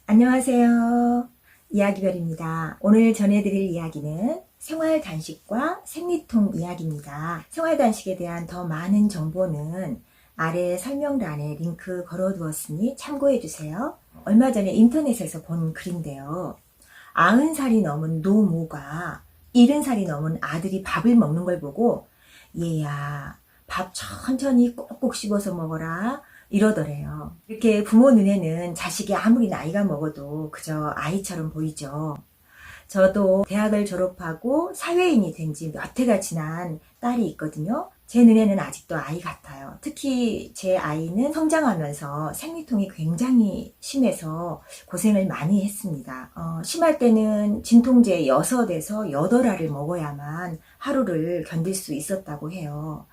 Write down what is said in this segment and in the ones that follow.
안녕하세요. 이야기별입니다. 오늘 전해드릴 이야기는 생활단식과 생리통 이야기입니다. 생활단식에 대한 더 많은 정보는 아래 설명란에 링크 걸어두었으니 참고해주세요. 얼마 전에 인터넷에서 본 글인데요. 90살이 넘은 노모가 70살이 넘은 아들이 밥을 먹는 걸 보고 얘야, 밥 천천히 꼭꼭 씹어서 먹어라 이러더래요. 이렇게 부모 눈에는 자식이 아무리 나이가 먹어도 그저 아이처럼 보이죠. 저도 대학을 졸업하고 사회인이 된 지 몇 해가 지난 딸이 있거든요. 제 눈에는 아직도 아이 같아요. 특히 제 아이는 성장하면서 생리통이 굉장히 심해서 고생을 많이 했습니다. 심할 때는 진통제 6에서 8알을 먹어야만 하루를 견딜 수 있었다고 해요.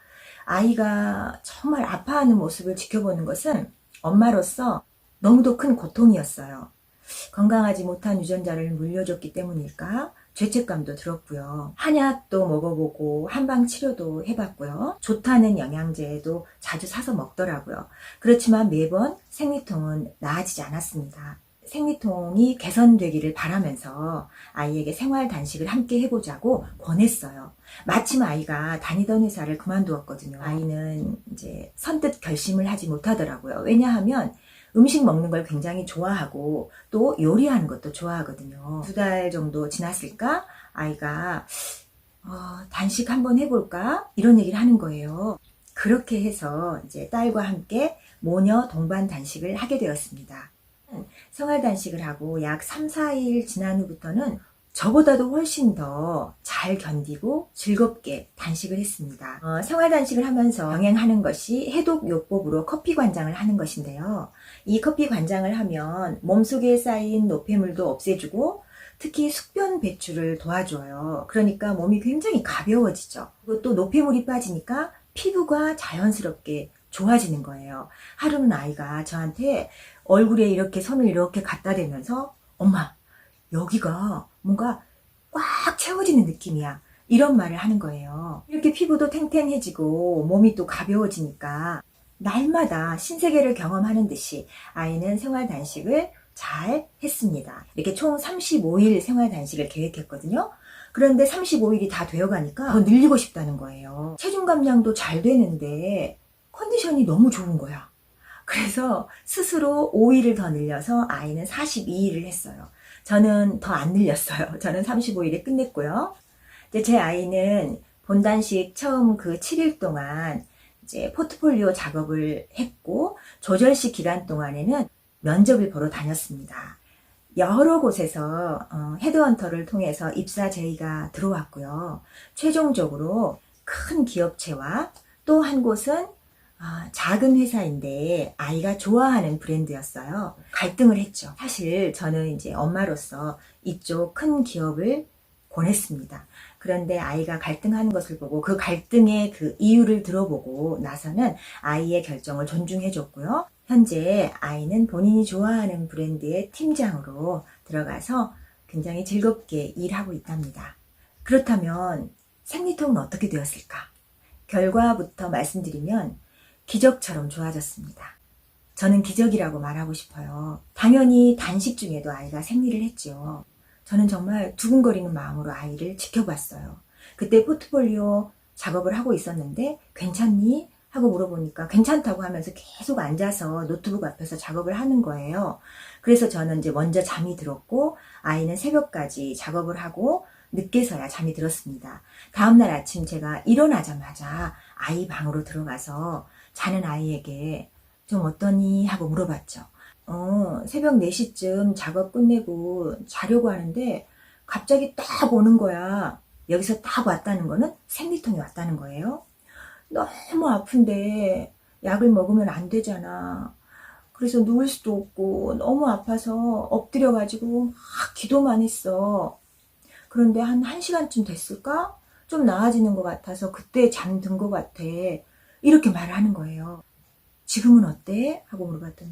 아이가 정말 아파하는 모습을 지켜보는 것은 엄마로서 너무도 큰 고통이었어요. 건강하지 못한 유전자를 물려줬기 때문일까? 죄책감도 들었고요. 한약도 먹어보고 한방 치료도 해봤고요. 좋다는 영양제도 자주 사서 먹더라고요. 그렇지만 매번 생리통은 나아지지 않았습니다. 생리통이 개선되기를 바라면서 아이에게 생활 단식을 함께 해보자고 권했어요. 마침 아이가 다니던 회사를 그만두었거든요. 아이는 이제 선뜻 결심을 하지 못하더라고요. 왜냐하면 음식 먹는 걸 굉장히 좋아하고 또 요리하는 것도 좋아하거든요. 2달 정도 지났을까? 아이가 단식 한번 해볼까? 이런 얘기를 하는 거예요. 그렇게 해서 이제 딸과 함께 모녀 동반 단식을 하게 되었습니다. 생활 단식을 하고 약 3, 4일 지난 후부터는 저보다도 훨씬 더 잘 견디고 즐겁게 단식을 했습니다. 생활 단식을 하면서 병행하는 것이 해독요법으로 커피 관장을 하는 것인데요. 이 커피 관장을 하면 몸속에 쌓인 노폐물도 없애주고 특히 숙변 배출을 도와줘요. 그러니까 몸이 굉장히 가벼워지죠. 그리고 또 노폐물이 빠지니까 피부가 자연스럽게 좋아지는 거예요. 하루는 아이가 저한테 얼굴에 이렇게 손을 이렇게 갖다 대면서 엄마, 여기가 뭔가 꽉 채워지는 느낌이야. 이런 말을 하는 거예요. 이렇게 피부도 탱탱해지고 몸이 또 가벼워지니까 날마다 신세계를 경험하는 듯이 아이는 생활 단식을 잘 했습니다. 이렇게 총 35일 생활 단식을 계획했거든요. 그런데 35일이 다 되어가니까 더 늘리고 싶다는 거예요. 체중 감량도 잘 되는데 컨디션이 너무 좋은 거야. 그래서 스스로 5일을 더 늘려서 아이는 42일을 했어요. 저는 더 안 늘렸어요. 저는 35일에 끝냈고요. 이제 제 아이는 본단식 처음 그 7일 동안 이제 포트폴리오 작업을 했고 조절식 기간 동안에는 면접을 보러 다녔습니다. 여러 곳에서 헤드헌터를 통해서 입사 제의가 들어왔고요. 최종적으로 큰 기업체와 또 한 곳은 작은 회사인데 아이가 좋아하는 브랜드였어요. 갈등을 했죠. 사실 저는 이제 엄마로서 이쪽 큰 기업을 권했습니다. 그런데 아이가 갈등하는 것을 보고 그 갈등의 그 이유를 들어보고 나서는 아이의 결정을 존중해 줬고요. 현재 아이는 본인이 좋아하는 브랜드의 팀장으로 들어가서 굉장히 즐겁게 일하고 있답니다. 그렇다면 생리통은 어떻게 되었을까? 결과부터 말씀드리면 기적처럼 좋아졌습니다. 저는 기적이라고 말하고 싶어요. 당연히 단식 중에도 아이가 생리를 했죠. 저는 정말 두근거리는 마음으로 아이를 지켜봤어요. 그때 포트폴리오 작업을 하고 있었는데 괜찮니? 하고 물어보니까 괜찮다고 하면서 계속 앉아서 노트북 앞에서 작업을 하는 거예요. 그래서 저는 이제 먼저 잠이 들었고 아이는 새벽까지 작업을 하고 늦게서야 잠이 들었습니다. 다음날 아침 제가 일어나자마자 아이 방으로 들어가서 자는 아이에게 좀 어떠니? 하고 물어봤죠. 새벽 4시쯤 작업 끝내고 자려고 하는데 갑자기 딱 오는 거야. 여기서 딱 왔다는 거는 생리통이 왔다는 거예요. 너무 아픈데 약을 먹으면 안 되잖아. 그래서 누울 수도 없고 너무 아파서 엎드려가지고 막 기도만 했어. 그런데 한 1시간쯤 됐을까? 좀 나아지는 것 같아서 그때 잠든 것 같아. 이렇게 말을 하는 거예요. 지금은 어때? 하고 물어봤더니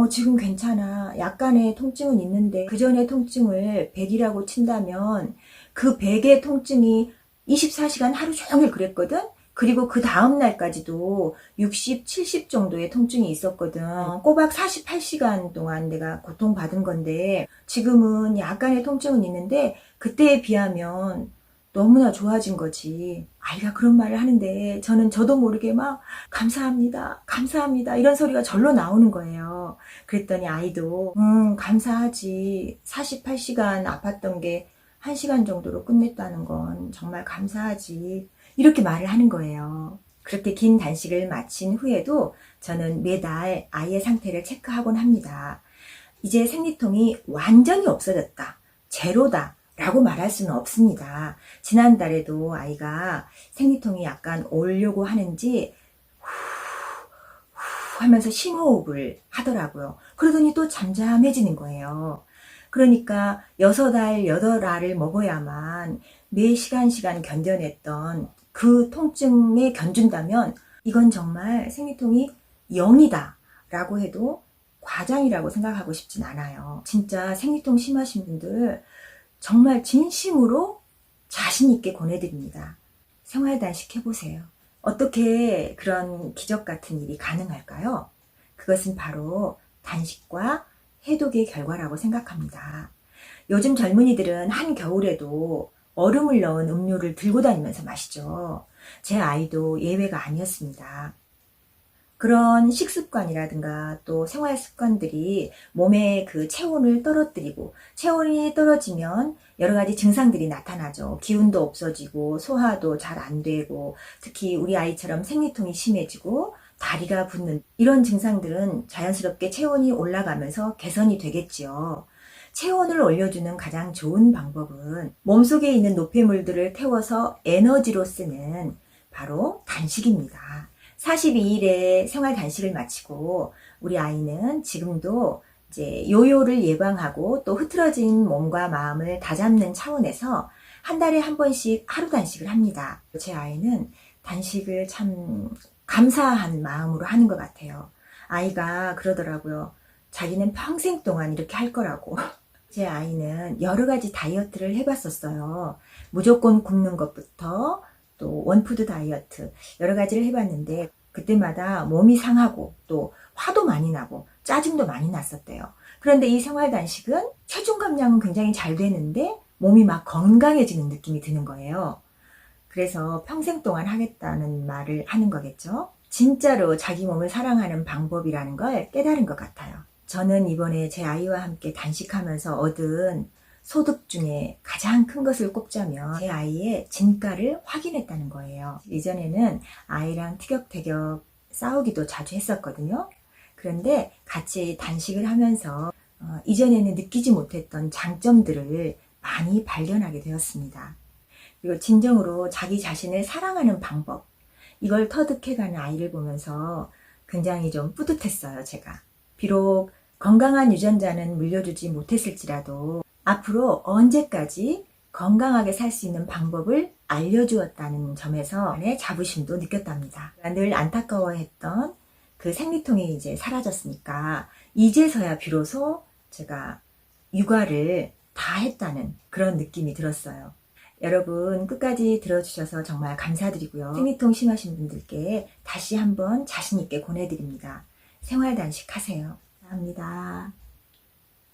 지금 괜찮아. 약간의 통증은 있는데 그 전에 통증을 100이라고 친다면 그 100의 통증이 24시간 하루 종일 그랬거든? 그리고 그 다음 날까지도 60, 70 정도의 통증이 있었거든. 꼬박 48시간 동안 내가 고통받은 건데 지금은 약간의 통증은 있는데 그때에 비하면 너무나 좋아진 거지. 아이가 그런 말을 하는데 저도 모르게 막 감사합니다, 감사합니다 이런 소리가 절로 나오는 거예요. 그랬더니 아이도 감사하지. 48시간 아팠던 게 1시간 정도로 끝냈다는 건 정말 감사하지. 이렇게 말을 하는 거예요. 그렇게 긴 단식을 마친 후에도 저는 매달 아이의 상태를 체크하곤 합니다. 이제 생리통이 완전히 없어졌다, 제로다 라고 말할 수는 없습니다. 지난달에도 아이가 생리통이 약간 오려고 하는지 후 하면서 심호흡을 하더라고요. 그러더니 또 잠잠해지는 거예요. 그러니까 6알, 8알을 먹어야만 매 시간 견뎌냈던 그 통증에 견준다면 이건 정말 생리통이 0이다 라고 해도 과장이라고 생각하고 싶진 않아요. 진짜 생리통 심하신 분들 정말 진심으로 자신 있게 권해드립니다. 생활단식 해보세요. 어떻게 그런 기적 같은 일이 가능할까요? 그것은 바로 단식과 해독의 결과라고 생각합니다. 요즘 젊은이들은 한겨울에도 얼음을 넣은 음료를 들고 다니면서 마시죠. 제 아이도 예외가 아니었습니다. 그런 식습관이라든가 또 생활 습관들이 몸의 그 체온을 떨어뜨리고, 체온이 떨어지면 여러 가지 증상들이 나타나죠. 기운도 없어지고 소화도 잘 안 되고, 특히 우리 아이처럼 생리통이 심해지고 다리가 붓는 이런 증상들은 자연스럽게 체온이 올라가면서 개선이 되겠지요. 체온을 올려주는 가장 좋은 방법은 몸속에 있는 노폐물들을 태워서 에너지로 쓰는 바로 단식입니다. 42일의 생활 단식을 마치고 우리 아이는 지금도 이제 요요를 예방하고 또 흐트러진 몸과 마음을 다잡는 차원에서 한 달에 한 번씩 하루 단식을 합니다. 제 아이는 단식을 참 감사한 마음으로 하는 것 같아요. 아이가 그러더라고요. 자기는 평생 동안 이렇게 할 거라고. 제 아이는 여러 가지 다이어트를 해봤었어요. 무조건 굶는 것부터 또 원푸드 다이어트 여러 가지를 해봤는데 그때마다 몸이 상하고 또 화도 많이 나고 짜증도 많이 났었대요. 그런데 이 생활단식은 체중 감량은 굉장히 잘 되는데 몸이 막 건강해지는 느낌이 드는 거예요. 그래서 평생 동안 하겠다는 말을 하는 거겠죠. 진짜로 자기 몸을 사랑하는 방법이라는 걸 깨달은 것 같아요. 저는 이번에 제 아이와 함께 단식하면서 얻은 소득 중에 가장 큰 것을 꼽자면 제 아이의 진가를 확인했다는 거예요. 이전에는 아이랑 티격태격 싸우기도 자주 했었거든요. 그런데 같이 단식을 하면서 이전에는 느끼지 못했던 장점들을 많이 발견하게 되었습니다. 그리고 진정으로 자기 자신을 사랑하는 방법, 이걸 터득해가는 아이를 보면서 굉장히 좀 뿌듯했어요, 제가. 비록 건강한 유전자는 물려주지 못했을지라도 앞으로 언제까지 건강하게 살 수 있는 방법을 알려주었다는 점에서 자부심도 느꼈답니다. 늘 안타까워했던 그 생리통이 이제 사라졌으니까 이제서야 비로소 제가 육아를 다 했다는 그런 느낌이 들었어요. 여러분 끝까지 들어주셔서 정말 감사드리고요. 생리통 심하신 분들께 다시 한번 자신 있게 권해드립니다. 생활단식 하세요. 감사합니다.